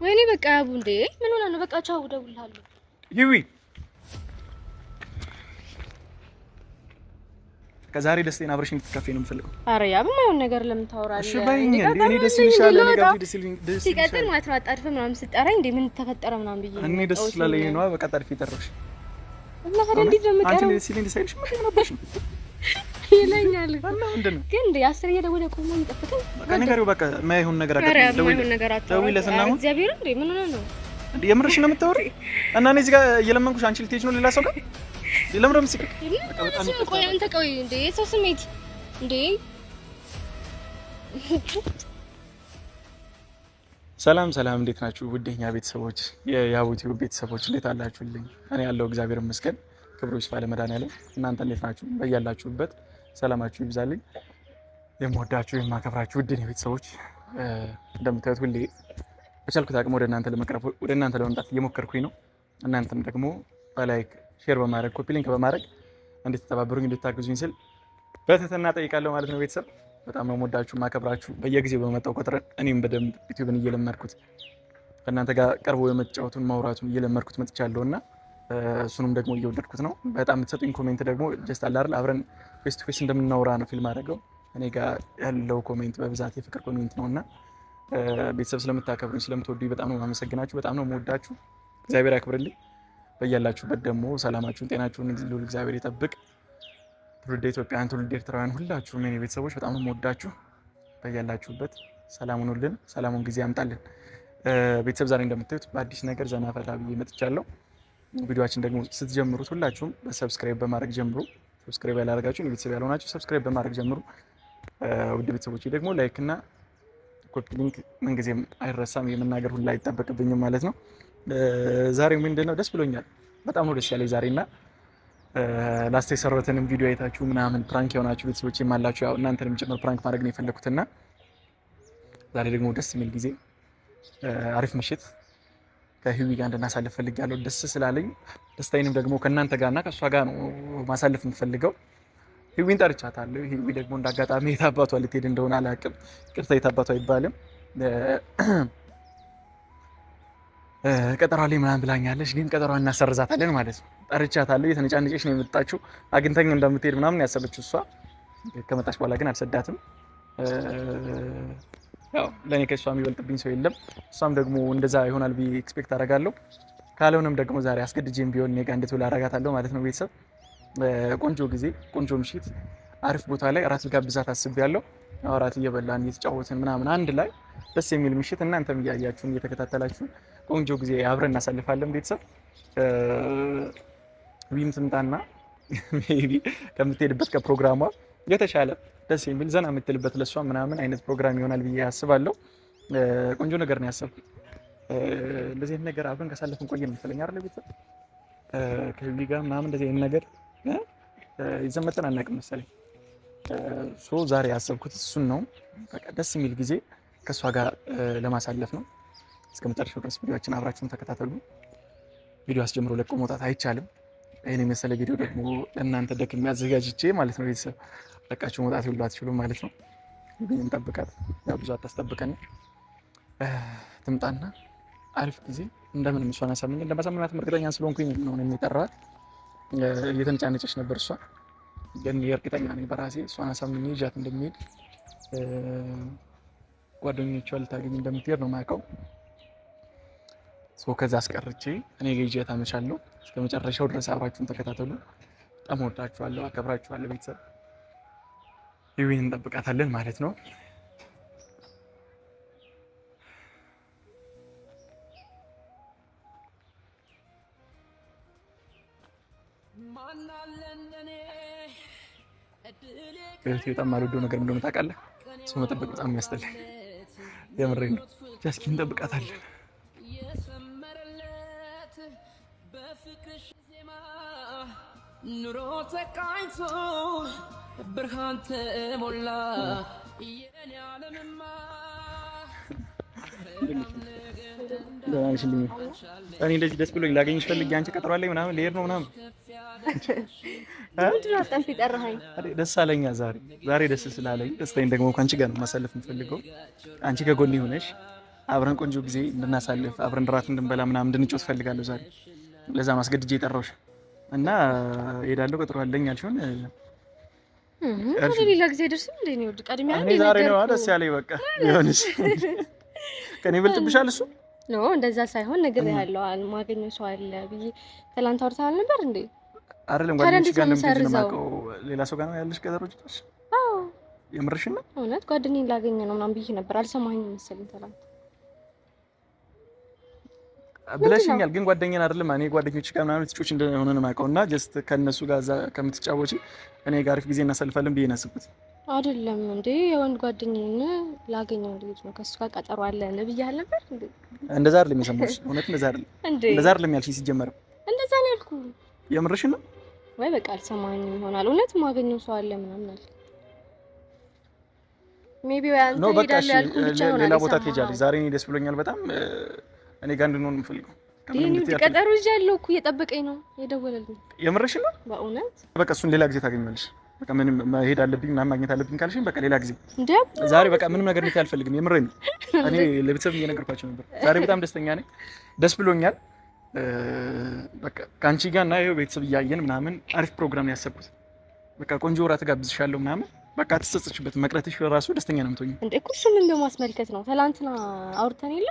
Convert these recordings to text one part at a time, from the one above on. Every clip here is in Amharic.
ወይኔ በቃ ያቡ እንዴ ምን ሆነ ነው? በቃ ቻው እደውልልሃለሁ። ይዊ ከዛሬ ደስታዬን አብረሽ እንድትካፈይ ነው የምፈልገው። ኧረ ያቡ ማይሆን ነገር ለምን ታወራለህ? እሺ በይኝ እንዴ እኔ ደስ ይልሻል። እኔ ጋር ደስ ይልሻል። ሲቀጥል ማለት ነው አጣድፈ ምናምን ስጠራኝ እንዴ ምን ተፈጠረ ምናምን ብዬ እኔ ደስ ስላለኝ ነው በቃ አጣድፌ ጠራሽ። እና ታዲያ እንዴት ነው የምቀረው? አንቺ ደስ ይልኝ ሳይልሽ ምን ነበርሽ? ይለኛል እና ምንድን ነው ግን እንዴ አስር እየደወለ ቆሞ የሚጠብቀኝ በቃ ነገሩ በቃ ማይሆን ነገር አቀርብ ደውይለትና አሁን እግዚአብሔር እንዴ ምን ሆነ ነው እንዴ የምርሽ ነው የምታወሪ? እና እኔ እዚህ ጋር እየለመንኩሽ አንቺ ልትሄጂ ነው ሌላ ሰው ጋር ለምረም ሲቀር በቃ በጣም ቆይ አንተ ቆይ እንዴ ሰው ስሜት እንዴ ሰላም ሰላም፣ እንዴት ናችሁ? ውድኛ ቤተሰቦች የያቡቲው ቤተሰቦች እንዴት አላችሁልኝ? እኔ ያለው እግዚአብሔር ይመስገን፣ ክብሩ ይስፋ ለመድኃኒዓለም። እናንተ እንዴት ናችሁ? በያላችሁበት ሰላማችሁ ይብዛልኝ። የምወዳችሁ የማከብራችሁ ውድ ቤተሰቦች እንደምታዩት ሁሌ በቻልኩት አቅም ወደ እናንተ ለመቅረብ ወደ እናንተ ለመምጣት እየሞከርኩኝ ነው። እናንተም ደግሞ በላይክ ሼር በማድረግ ኮፒ ሊንክ በማድረግ እንድትተባበሩኝ እንድታግዙኝ ስል በትህትና ጠይቃለሁ ማለት ነው። ቤተሰብ በጣም ነው የምወዳችሁ የማከብራችሁ። በየጊዜው በመጣው ቁጥር እኔም በደንብ ዩቲዩብን እየለመድኩት ከእናንተ ጋር ቀርቦ የመጫወቱን ማውራቱን እየለመድኩት መጥቻለሁ እና እሱንም ደግሞ እየወደድኩት ነው። በጣም የምትሰጡኝ ኮሜንት ደግሞ ጀስት አለ አይደል አብረን ፌስ ቱ ፌስ እንደምናወራ ነው ፊልም አደረገው። እኔ ጋር ያለው ኮሜንት በብዛት የፍቅር ኮሜንት ነው እና ቤተሰብ ስለምታከብሩኝ ስለምትወዱኝ በጣም ነው የማመሰግናችሁ። በጣም ነው የምወዳችሁ። እግዚአብሔር ያክብርልኝ። በያላችሁበት ደግሞ ሰላማችሁን ጤናችሁን ልዑል እግዚአብሔር ይጠብቅ። ትውልደ ኢትዮጵያውያን ትውልደ ኤርትራውያን ሁላችሁም የኔ ቤተሰቦች በጣም ነው የምወዳችሁ። በያላችሁበት ሰላሙን ሁሉን ሰላሙን ጊዜ ያምጣልን። ቤተሰብ ዛሬ እንደምታዩት በአዲስ ነገር ዘና ፈታ ብዬ መጥቻለሁ። ቪዲዮአችን ደግሞ ስትጀምሩት ሁላችሁም በሰብስክራይብ በማድረግ ጀምሩ። ሰብስክራይብ ያላደረጋችሁ ቤተሰብ ያልሆናችሁ ሰብስክራይብ በማድረግ ጀምሩ። ውድ ቤተሰቦች ደግሞ ላይክ እና ኮፒ ሊንክ ምንጊዜም አይረሳም፣ የመናገር ሁላ አይጠበቅብኝም ማለት ነው። ዛሬ ምንድነው ደስ ብሎኛል። በጣም ነው ደስ ያለኝ ዛሬና ላስት የሰራሁትንም ቪዲዮ አይታችሁ ምናምን ፕራንክ የሆናችሁ ቤተሰቦች የማላችሁ ያው እናንተንም ጭምር ፕራንክ ማድረግ ነው የፈለኩትና ዛሬ ደግሞ ደስ የሚል ጊዜ አሪፍ ምሽት ከህዊ ጋር እንድናሳልፍ ፈልጋለሁ። ደስ ስላለኝ ደስታዬንም ደግሞ ከእናንተ ጋርና ከእሷ ጋር ነው ማሳለፍ የምፈልገው። ህዊን ጠርቻታለሁ። ህዊ ደግሞ እንዳጋጣሚ የታባቷ ልትሄድ እንደሆነ አላውቅም። ቅርታ የታባቷ አይባልም ቀጠሯ ላይ ምናምን ብላኛለች፣ ግን ቀጠሯ እናሰርዛታለን ማለት ነው። ጠርቻታለሁ። የተነጫነጨች ነው የመጣችው። አግኝተኝ እንደምትሄድ ምናምን ያሰበችው እሷ። ከመጣች በኋላ ግን አልሰዳትም። ያው ለእኔ ከእሷ የሚበልጥብኝ ሰው የለም። እሷም ደግሞ እንደዛ ይሆናል ብዬ ኤክስፔክት አደርጋለሁ። ካልሆነም ደግሞ ዛሬ አስገድጄም ቢሆን እኔ ጋር እንድትውል አደርጋታለሁ ማለት ነው። ቤተሰብ ቆንጆ ጊዜ ቆንጆ ምሽት አሪፍ ቦታ ላይ እራት ልጋብዛት አስቤያለሁ። እራት እየበላን እየተጫወትን ምናምን አንድ ላይ ደስ የሚል ምሽት እናንተም እያያችሁን እየተከታተላችሁ ቆንጆ ጊዜ አብረን እናሳልፋለን። ቤተሰብ ዊም ትምጣና ሜቢ ከምትሄድበት ከፕሮግራሟ የተሻለ ደስ የሚል ዘና የምትልበት ለሷ ምናምን አይነት ፕሮግራም ይሆናል ብዬ አስባለሁ። ቆንጆ ነገር ነው ያሰብኩት። እንደዚህ አይነት ነገር አብረን ካሳለፍን ቆየን መሰለኝ አይደል? ቤተሰብ ከህዊ ጋር ምናምን እንደዚህ አይነት ነገር ይዘን መተን አናውቅም መሰለኝ። ዛሬ ያሰብኩት እሱን ነው። በቃ ደስ የሚል ጊዜ ከእሷ ጋር ለማሳለፍ ነው። እስከ መጨረሻው ድረስ ቪዲዮአችን አብራችሁን ተከታተሉ። ቪዲዮ አስጀምሮ ለቆ መውጣት አይቻልም። ይሄን የመሰለ ቪዲዮ ደግሞ ለእናንተ ደክሜ አዘጋጅቼ ማለት ነው። ቤተሰብ ለቃችሁ መውጣት ሁሉ አትችሉም ማለት ነው። ግን እንጠብቃት። ያው ብዙ አታስጠብቀን። ትምጣና አሪፍ ጊዜ እንደምንም እሷን አሳምኜ እንደማሳምናት እርግጠኛ ስለሆንኩኝ ነው የጠራኋት። እየተነጫነጨች ነበር እሷ፣ ግን እርግጠኛ ነኝ በራሴ እሷን አሳምኜ ይዣት እንደሚሄድ ጓደኞቿ ልታገኝ እንደምትሄድ ነው የማውቀው። ከዛ አስቀርቼ እኔ ጋር ይዤ ታመሻለሁ። እስከ መጨረሻው ድረስ አብራችሁን ተከታተሉ። በጣም ወዳችኋለሁ፣ አከብራችኋለሁ። ቤተሰብ ህዊን እንጠብቃታለን ማለት ነው። በጣም የማልወደው ነገር እንደሆነ ታውቃለህ? ሰው መጠበቅ በጣም የሚያስጠላኝ የምሬን ነው። እስኪ እንጠብቃታለን። ኑሮ ተቃኝቶ ብርሃን ተሞላ የኔ ዓለምማ እኔ እንደዚህ ደስ ብሎኝ ላገኝሽ ፈልጌ አንቺ ቀጠሮ አለኝ ምናምን ልሄድ ነው ምናምን ደስ አለኛ ዛሬ ደስ ስላለኝ ደስታዬን ደግሞ ከአንቺ ጋር ነው ማሳለፍ የምፈልገው። አንቺ ከጎኔ ሆነሽ አብረን ቆንጆ ጊዜ እንድናሳልፍ አብረን ራት እንድንበላ ምናምን እንድንጮት ፈልጋለሁ ዛሬ። ለዛ ማስገድጄ የጠራሁሽ እና ሄዳለሁ። ቀጠሮ አለኝ አልሽውን ሌላ ጊዜ ደርስም እንዴ ነው ቀድሚያ እኔ ዛሬ ነው ደስ ያለኝ። በቃ ይሁንሽ። ከኔ ይበልጥብሻል እሱ ነው እንደዛ ሳይሆን ነገር ያለው ማገኘው ሰው አለ ብዬ ትላንት አውርተናል ነበር እንዴ? አይደለም ጓደኛሽ ጋር እንደምትማቀው ሌላ ሰው ጋር ነው ያለሽ ቀጠሮ ጭራሽ? አዎ የምርሽ ነው? እውነት ጓደኛዬን ላገኘ ነው ምናምን ብዬ ነበር። አልሰማኸኝም መሰለኝ ትላንት ብለሽኛል። ግን ጓደኛዬን አይደለም እኔ ጓደኞች ጋር ምናምን ትጮች እንደሆነ ነው የማውቀው እና ጀስት ከነሱ ጋር እዛ ከምትጫወቺ እኔ ጋር አሪፍ ጊዜ እናሳልፋለን ብዬ ናስብኩት። አይደለም እንዴ የወንድ ጓደኛዬን ላገኘው ልጅ ነው ከሱ ጋር ቀጠሮ አለን ብዬሽ ነበር እንዴ? እንደዛ አይደለም የሰማሁሽ። እውነት እንደዛ አይደለም እንዴ? እንደዛ አይደለም ያልሽኝ ሲጀመር። እንደዛ ነው ያልኩህ። የምርሽ ነው ወይ? በቃ አልሰማኸኝም ይሆናል። እውነት ማገኘው ሰው አለ ምናምን አለ ሜቢ ወይ አንተ ሄዳለህ ያልኩህ ብቻ ይሆናል። ሌላ ቦታ ትሄጃለሽ ዛሬ። እኔ ደስ ብሎኛል በጣም እኔ ጋር እንድንሆን የምፈልገው ቀጠሮ ይዣለሁ እኮ እየጠበቀኝ ነው የደወለልኝ። የምርሽ ነው? በእውነት በቃ እሱን ሌላ ጊዜ ታገኛለሽ። በቃ ምንም መሄድ አለብኝ ምናምን ማግኘት አለብኝ ካልሽኝ በቃ ሌላ ጊዜ። ዛሬ በቃ ምንም ነገር ልትይ አልፈልግም። የምሬን ነው። እኔ ለቤተሰብ እየነገርኳቸው ነበር። ዛሬ በጣም ደስተኛ ነኝ፣ ደስ ብሎኛል። በቃ ካንቺ ጋር እና ይኸው ቤተሰብ እያየን ምናምን አሪፍ ፕሮግራም ነው ያሰብኩት። በቃ ቆንጆ ወራት ጋብዝሻለሁ ምናምን በቃ አትጸጽችበት። መቅረትሽ ራሱ ደስተኛ ነው የምትሆኚ እንዴ እኮ። እሱ ምን በማስመልከት ነው? ትላንትና አውርተን የለ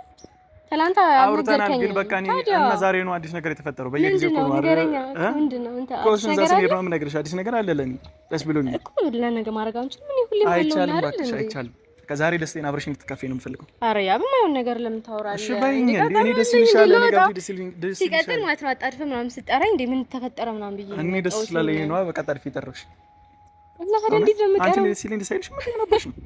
ትላንት አውርተናል። ግን በቃ እኔ እና ዛሬ ነው አዲስ ነገር የተፈጠረው። በየጊዜው ነው ነገረኛ ምንድነው? እንት አዲስ ነገር አለ ነው ነገርሽ። አዲስ ነገር አለ ለኔ ደስ ብሎኛል እኮ ለነገ ማድረግ አንችልም። ምን ሁሌ ማለት ነው አይቻልም፣ እባክሽ አይቻልም። ከዛሬ ደስታዬን አብረሽ እንድትካፈይ ነው የምፈልገው። አረ ያ በማይሆን ነገር ለምን ታወራለህ? እሺ በይኝ እንዴ እኔ ደስ ይልሻል። እኔ ጋር ደስ ይልሻል። ሲቀጥል ማለት ነው አጣድፈ ምናምን ስጠራኝ እንዴ ምን ተፈጠረ ምናምን ብዬ እኔ ደስ ስላለኝ ነው በቃ አጣድፈ የጠራሁሽ። እና ታዲያ እንዴት ነው የምቀረው? አንቺ ደስ ይልኝ ደስ አይልሽም? ምን ሆነብሽ ነው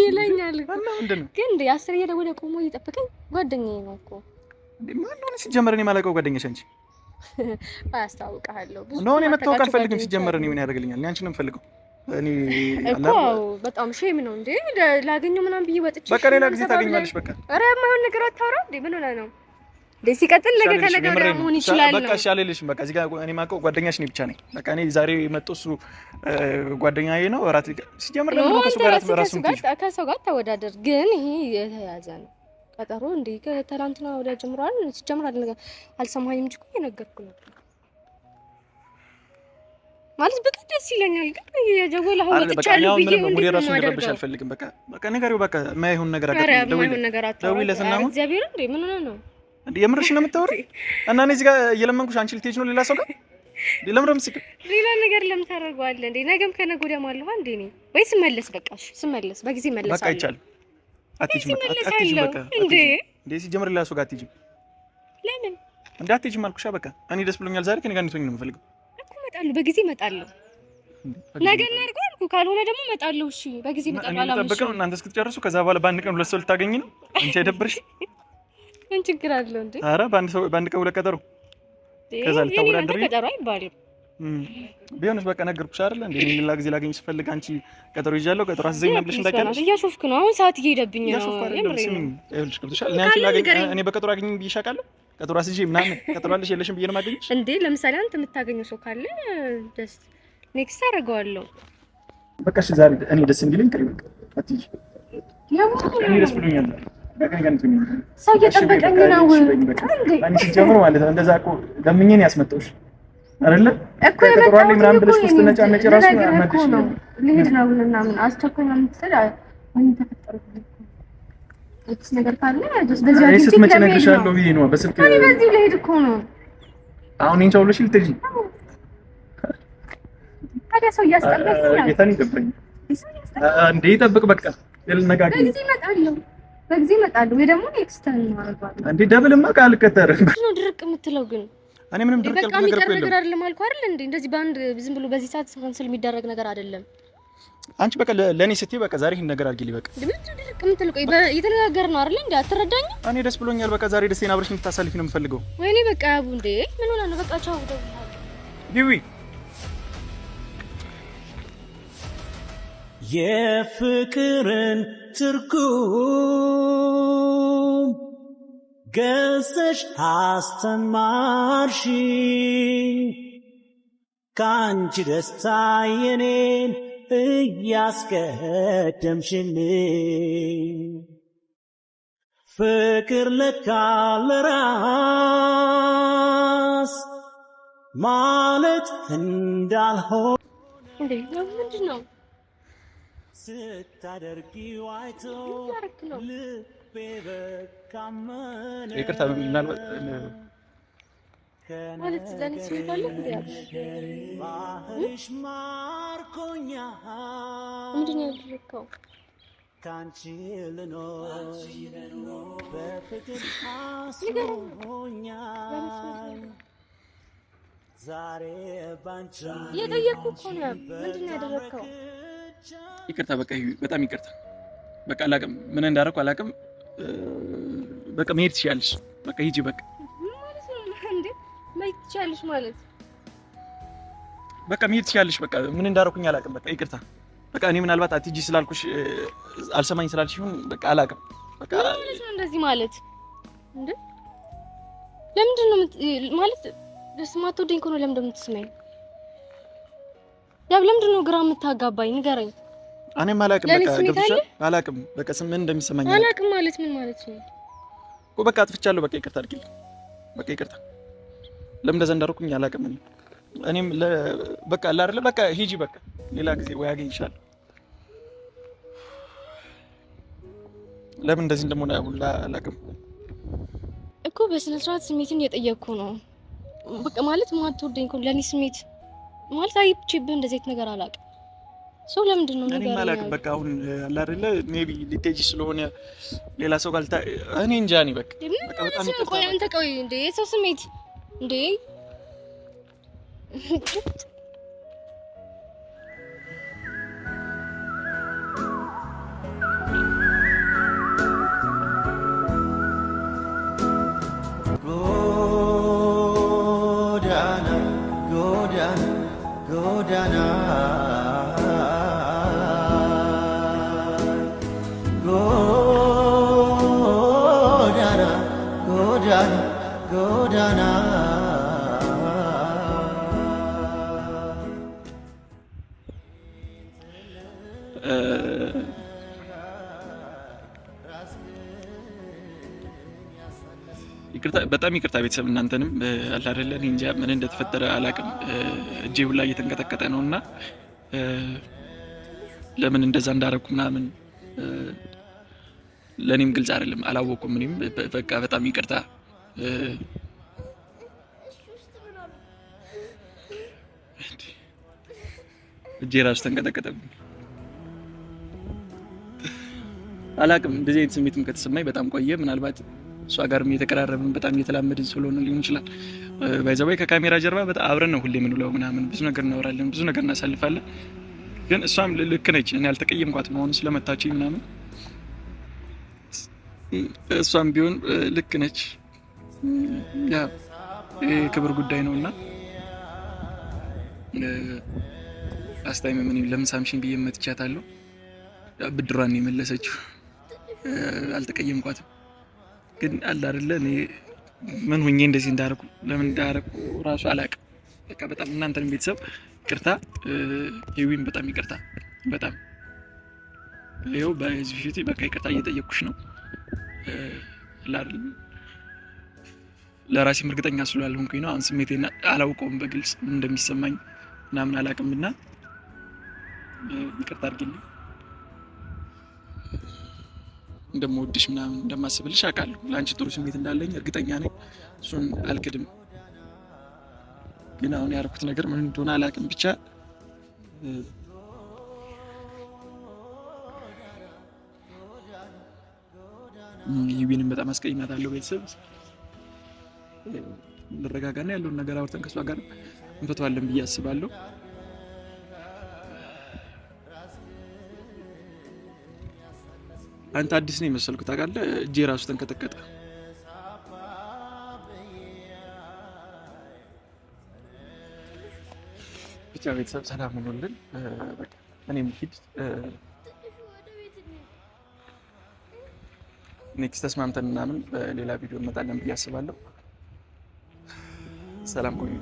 ይለኛል እና ምንድነው ግን እንዴ አስር እየደወለ ቆሞ እየጠበቀኝ ጓደኛዬ ነው እኮ እንዴ። ማን ነው ሲጀመር? እኔ ማላውቀው ጓደኛሽ አንቺ አያስታውቃለሁ። ብዙ ነው እኔ መታወቅ አልፈልግም ሲጀመር። እኔ ምን ያደርግልኛል? እኔ አንቺን ነው የምፈልገው። እኔ እኮ በጣም ሼም ነው እንዴ ላገኘው ምናምን ብዬ ወጥቼ በቃ ሌላ ጊዜ ታገኛለሽ። በቃ ኧረ የማይሆን ነገር አታወራ እንዴ። ምን ሆነ ነው እንዴ? ሲቀጥል ነገ ከነገ ወዲያ መሆን ይችላል። በቃ እሺ አልልሽም። በቃ እዚህ ጋር እኔ ማውቀው ጓደኛሽ ነኝ ብቻ ነኝ። በቃ እኔ ዛሬ መጥቶ እሱ ጓደኛዬ ነው። እራት ሲጀምር ለምን ነው ከሱ ጋር ከሰው ጋር ተወዳደር። ግን ይሄ የተያዘ ነው ቀጠሮ እንዴ ከትላንትና ወዲያ ጀምሯል። ሲጀምር አልሰማኸኝም እንጂ እኮ እየነገርኩህ ነበር ማለት በቃ ደስ ይለኛል። ግን የጀወለ አሁን ወጥቻለሁ ብዬ ሙሉ ራሱ እንደረብሽ አልፈልግም። በቃ ነገሩ በቃ የማይሆን ነገር ደውይለትና ነው እግዚአብሔር እንዴ ምን ሆነ ነው እንዴ? የምርሽ ነው የምታወሪው? እና እኔ እዚህ ጋር እየለመንኩሽ አንቺ ልትሄጂ ነው ሌላ ሰው ጋር? ለምን ምስክ ሌላ ነገር ለምን ታደርገዋለህ እንዴ? ነገም ከነገ ወዲያም አለሁ እንዴ እኔ ወይ ስመለስ በቃ እሺ ስመለስ በጊዜ መለሳለሁ። በቃ ይቻላል። አትሄጂም በቃ እንዴ ሲጀምር ሌላ ሰው ጋር አትሄጂም። ለምን እንዴ አትሄጂም አልኩሽ። በቃ እኔ ደስ ብሎኛል። ዛሬ ከኔ ጋር እንድትሆኚ ነው የምፈልገው። እመጣለሁ በጊዜ እመጣለሁ። ነገ እናድርገው አልኩ። ካልሆነ ደግሞ እመጣለሁ። እሺ በጊዜ እመጣለሁ። አላምሽም። እናንተ እስክትጨርሱ ከዛ በኋላ በአንድ ቀን ሁለት ሰው ልታገኝ ነው። አንቺ አይደብርሽ? ምን ችግር አለው እንዴ? ኧረ በአንድ ቀን ሁለት ቀጠሮ ከዛ ልታወዳደሪ ቀጠሮ አይባልም። ቢሆንስ በቃ ነገርኩሽ አይደል እንዴ? ሌላ ጊዜ ላገኝ ስፈልግ አንቺ ቀጠሮ ይዣለሁ ቀጠሮ አስዘኝ ነብልሽ እንዳይቀርሽ። እያሾፍክ ነው አሁን። ሰዓት እየሄደብኝ ነው። ይኸውልሽ ገብቶሻል። እኔ አንቺ ላገኝ እኔ በቀጠሮ አገኘኝ ብዬሽ አውቃለሁ። ቀጠሮ አስይዤ ምናምን ቀጠሮ አለሽ የለሽም ብዬሽ ነው የማገኝሽ እንዴ? ለምሳሌ አንተ የምታገኘው ሰው ካለ ጀስት ኔክስት አደርገዋለሁ። በቃ እሺ ዛሬ እኔ ደስ እንዲለኝ ከይ በቃ አትይሽ። እኔ ደስ ብሎኛል። በቃ እንትን ሰው እየጠበቀኝ ነው እንዴ? አንቺ ጀምሮ ማለት ነው እንደዛ እኮ ለምኜ ነው ያስመጣሁሽ አይደለ እኮ ቀጠሮ አለኝ ምናምን ብለሽ ስትነጫነጭ ራሱ አመጣሽ ነው ልሄድ ነው ምናምን አስቸኳይ ነው የምትሰራ ምን ተፈጠረ እቺ ነገር ካለ ጀስት በዚህ አዲስ ስትመጪ ነግሬሻለሁ ብዬ ነው በስልክ እኔ በዚህ ልሄድ እኮ ነው አሁን እንቻው ብለሽ ልትጂ ታዲያ ሰው እያስጠበቀኝ ነው። ጌታን ይጠብቀኝ እንዴ ይጠብቅ በቃ ልነጋገር በጊዜ እመጣለሁ ወይ ደግሞ ኔክስት ታይም ማረጋለሁ እንዴ ደብልማ ቃል ከተረም ነው ድርቅ የምትለው ግን እኔ ምንም ድርቅ ያልኩት ነገር የለም። አይደለም አልኩ አይደል እንዴ እንደዚህ ባንድ ዝም ብሎ በዚህ ሰዓት ካንሰል የሚደረግ ነገር አይደለም። አንቺ በቃ ለኔ ስትይ በቃ ዛሬ ይሄን ነገር አድርጊልኝ በቃ ድርቅ የምትለው ቆይ እየተነጋገርን ነው አይደል እንዴ? አትረዳኝ። እኔ ደስ ብሎኛል በቃ ዛሬ ደስታዬን አብረሽ እንድታሳልፊ ነው የምፈልገው። ወይኔ በቃ ያቡ እንዴ ምን ሆነ ነው? በቃ ቻው ዲዊ የፍቅርን ትርጉም ገዝተሽ አስተማርሽኝ ከአንቺ ደስታ የኔን እያስቀደምሽልኝ ፍቅር ለካ ለራስ ማለት እንዳልሆነ እንዴ ምንድን ነው ስታደርጊው አይቶ ልቤ በቃ አመነ። ይቅርታ ምናልባት ማለት ለኔ ሲፈልግ ባህርሽ ማርኮኛል ምንድን ነው ያደረከው? ካንቺ ልኖር በፍቅር አስሮኛል ዛሬ ባንቺ የጠየቅኩ እኮ ነው። ምንድን ነው ያደረከው? ይቅርታ በቃ በጣም ይቅርታ። በቃ አላውቅም ምን እንዳደረኩ አላውቅም። በቃ መሄድ ትችያለሽ። በቃ ሂጂ በቃ ማለት ነው እንዴ? መሄድ ትችያለሽ ማለት በቃ መሄድ ትችያለሽ። በቃ ምን እንዳደረኩኝ አላውቅም። በቃ ይቅርታ። በቃ እኔ ምናልባት አትሂጂ ስላልኩሽ አልሰማኝ ስላልሽ ይሁን በቃ አላውቅም። በቃ ማለት ነው እንደዚህ ማለት እንዴ? ለምንድን ነው ማለት ለስማትወደኝ እኮ ነው። ለምንድን ነው የምትስመኝ? ለምንድን ነው ግራ የምታጋባኝ? ንገረኝ። እኔም አላውቅም። በቃ ገብቶሻል። አላውቅም በቃ ምን እንደሚሰማኝ አላውቅም። ማለት ምን ማለት ነው እኮ? በቃ አጥፍቻለሁ። በቃ ይቅርታ አድርጊልኝ። በቃ ይቅርታ። ለምን እንደዛ እንዳደረኩኝ አላውቅም። እኔም በቃ አይደለ በቃ ሂጂ በቃ ሌላ ጊዜ ወይ አገኝሻለሁ። ለምን እንደዚህ እንደሆነ ሁላ አላውቅም እኮ። በስነ ስርዓት ስሜትን እየጠየቅኩ ነው። በቃ ማለት ማትወደኝ እኮ ለኔ ስሜት ማለት አይብችብህ እንደዚህ አይነት ነገር አላውቅም። ሰው ለምንድን ነው ነገር አላውቅም። በቃ አሁን አይደለ ሜቢ ልትሄጂ ስለሆነ ሌላ ሰው ጋር እኔ እንጃ እኔ በቃ በጣም ይቅርታ። ቆይ አንተ ቆይ እንዴ የሰው ስሜት እንዴ ጎዳና ይቅርታ፣ በጣም ይቅርታ ቤተሰብ፣ እናንተንም አለ አይደለ እኔ እንጃ ምን እንደተፈጠረ አላውቅም። እጄ ሁላ እየተንቀጠቀጠ ነውና ለምን እንደዛ እንዳደረኩ ምናምን ለኔም ግልጽ አይደለም፣ አላወኩም። እኔም በቃ በጣም ይቅርታ። እጄ ራሱ ተንቀጠቀጠብኝ። አላውቅም፣ እንደዚህ አይነት ስሜትም ከተሰማኝ በጣም ቆየ። ምናልባት እሷ ጋርም እየተቀራረብን በጣም እየተላመድን ስለሆነ ሊሆን ይችላል። ባይዘባይ ከካሜራ ጀርባ በጣም አብረን ነው ሁሌ የምንውለው ምናምን፣ ብዙ ነገር እናወራለን፣ ብዙ ነገር እናሳልፋለን። ግን እሷም ልክ ነች። እኔ አልተቀየምኳትም መሆኑ ስለመታችኝ ምናምን። እሷም ቢሆን ልክ ነች። ያ የክብር ጉዳይ ነውና አስታይም ምን ለምን ሳምሽን ብዬ መጥቻታለሁ። ብድሯን የመለሰችው አልተቀየምኳትም። ግን አለ አይደለ እኔ ምን ሆኜ እንደዚህ እንዳደረኩ ለምን እንዳደረኩ ራሱ አላውቅም። በቃ በጣም እናንተን ቤተሰብ ይቅርታ። ሄዊን በጣም ይቅርታ። በጣም ይኸው በዚህ ፊት በቃ ይቅርታ እየጠየቅኩሽ ነው። ለራሴም እርግጠኛ ስላልሆንኩኝ ነው። አሁን ስሜቴን አላውቀውም በግልጽ ምን እንደሚሰማኝ ምናምን አላውቅምና ይቅርታ አድርጊልኝ። እንደምወድሽ ምናምን እንደማስብልሽ አውቃለሁ። ለአንቺ ጥሩ ስሜት እንዳለኝ እርግጠኛ ነኝ። እሱን አልክድም። ግን አሁን ያደረኩት ነገር ምን እንደሆነ አላውቅም። ብቻ ይቢንም በጣም አስቀይማታለሁ። ቤተሰብ እንረጋጋና ያለውን ነገር አውርተን ከሷ ጋር እንፈተዋለን ብዬ አስባለሁ። አንተ አዲስ ነው የመሰልኩት ታውቃለህ። እጄ ራሱ ተንቀጠቀጠ። ብቻ ቤተሰብ ሰላም ሆኖልን በቃ እኔም ሂድ ኔክስት ተስማምተን ምናምን በሌላ ቪዲዮ እንመጣለን ብዬ አስባለሁ። ሰላም ቆዩ።